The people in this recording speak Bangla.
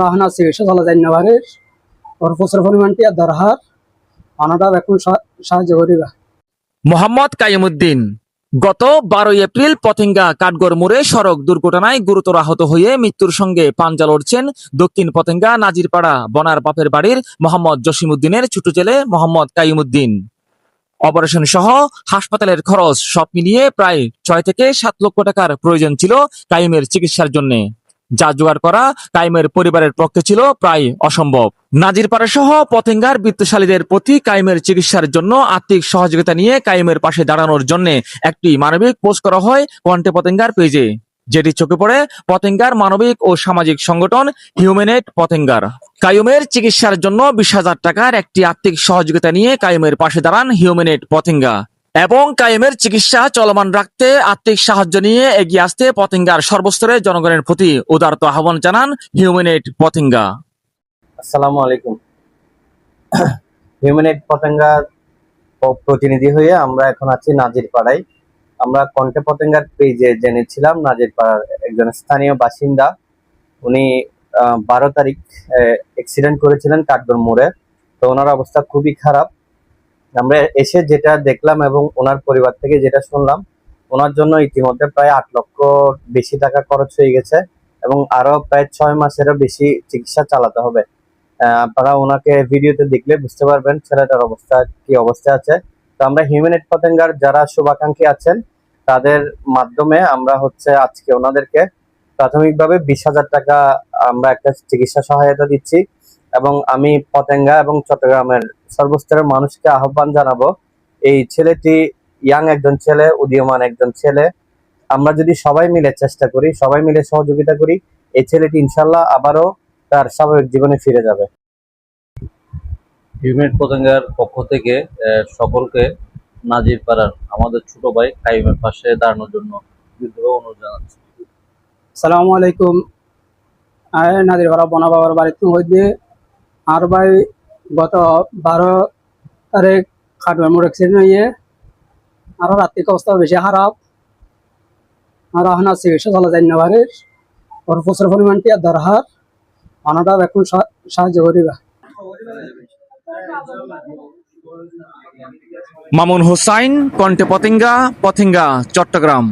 রাহনা চিকিৎসা চলা যায় না বাড়ির ওর প্রচুর পরিমাণ টিয়া দরকার অনাটা এখন সাহায্য করিবা। মোহাম্মদ কাইমুদ্দিন গত 12 এপ্রিল পতেঙ্গা কাঠগড় মোড়ে সড়ক দুর্ঘটনায় গুরুতর আহত হয়ে মৃত্যুর সঙ্গে পাঞ্জা লড়ছেন দক্ষিণ পতেঙ্গা নাজিরপাড়া বনার বাপের বাড়ির মোহাম্মদ জসিমউদ্দিনের ছোট ছেলে মোহাম্মদ কাইমুদ্দিন। অপারেশন সহ হাসপাতালের খরচ সব মিলিয়ে প্রায় 6 থেকে 7 লক্ষ টাকার প্রয়োজন ছিল কাইমের চিকিৎসার জন্য, যা জোগাড় করা কাইমের পরিবারের পক্ষে ছিল প্রায় অসম্ভব। নাজিরপাড়া সহ পতেঙ্গার বিত্তশালীদের প্রতি কাইমের চিকিৎসার জন্য আর্থিক সহযোগিতা নিয়ে কাইমের পাশে দাঁড়ানোর জন্য একটি মানবিক পোস্ট করা হয় কন্টে পতেঙ্গার পেজে, যেটি চোখে পড়ে পতেঙ্গার মানবিক ও সামাজিক সংগঠন হিউম্যানেট পতেঙ্গার। কাইমের চিকিৎসার জন্য 20,000 টাকার একটি আর্থিক সহযোগিতা নিয়ে কাইমের পাশে দাঁড়ান হিউম্যানেট পতেঙ্গা এবং কাইমের চিকিৎসা চলমান রাখতে আর্থিক সাহায্য নিয়ে এগিয়ে আসতে পতেঙ্গার সর্বস্তরের জনগণের প্রতি উদারত আহ্বান জানান হিউম্যানেট পতেঙ্গা। আসসালামু আলাইকুম। হিউম্যানেট পতেঙ্গার প্রতিনিধি হয়ে আমরা এখন আছি নাজিরপাড়ায়। আমরা কন্টে পতেঙ্গার পেজে জেনেছিলাম নাজিরপাড়ার একজন স্থানীয় বাসিন্দা, উনি 12 তারিখ অ্যাক্সিডেন্ট করেছিলেন কাঠগড় মোড়ে। তো ওনার অবস্থা খুবই খারাপ। আমরা এসে যেটা দেখলাম এবং ওনার পরিবার থেকে যেটা শুনলাম, ওনার জন্য ইতিমধ্যে প্রায় 8 লক্ষ বেশি টাকা খরচ হয়ে গেছে এবং আরো প্রায় 6 মাসেরও বেশি চিকিৎসা চালাতে হবে। আপনারা ওনাকে ভিডিওতে দেখলে বুঝতে পারবেন ছেলেটার অবস্থা কি অবস্থায় আছে। তো আমরা হিউম্যানেট পতেঙ্গার যারা শুভাকাঙ্ক্ষী আছেন তাদের মাধ্যমে আমরা আজকে ওনাদেরকে প্রাথমিকভাবে 20,000 টাকা আমরা একটা চিকিৎসা সহায়তা দিচ্ছি এবং আমি পতেঙ্গা এবং চট্টগ্রামের সর্বস্তরের মানুষকে আহ্বান জানাবো, এই ছেলেটি ইয়াং একজন ছেলে, উদীয়মান একজন ছেলে। আমরা যদি সবাই মিলে চেষ্টা করি, সবাই মিলে সহযোগিতা করি, এই ছেলেটি ইনশাল্লাহ আবারও তার স্বাভাবিক জীবনে ফিরে যাবে। হিউম্যানেট পতেঙ্গার পক্ষ থেকে সকলকে নাজিরপাড়ার আমাদের ছোট ভাই কাইমের পাশে দাঁড়ানোর জন্য বিদ্যুৎ অনুরোধ জানাচ্ছি। আসসালামু আলাইকুম। নাজিরপাড়া বনা বাবার বাড়িতে হইতে আর ভাই গত 12 তারিখ কাঠগড় মোড় অ্যাক্সিডেন্ট হয়ে আরো আর্থিক অবস্থা বেশি খারাপ আর এখন চিকিৎসা চলা যায় না বাড়ির ওর প্রচুর পরিমাণ টিয়া দরকার অনাটা এখন সাহায্য করিবা। মামুন হোসাইন, কন্টে পতেঙ্গা, পতেঙ্গা, চট্টগ্রাম।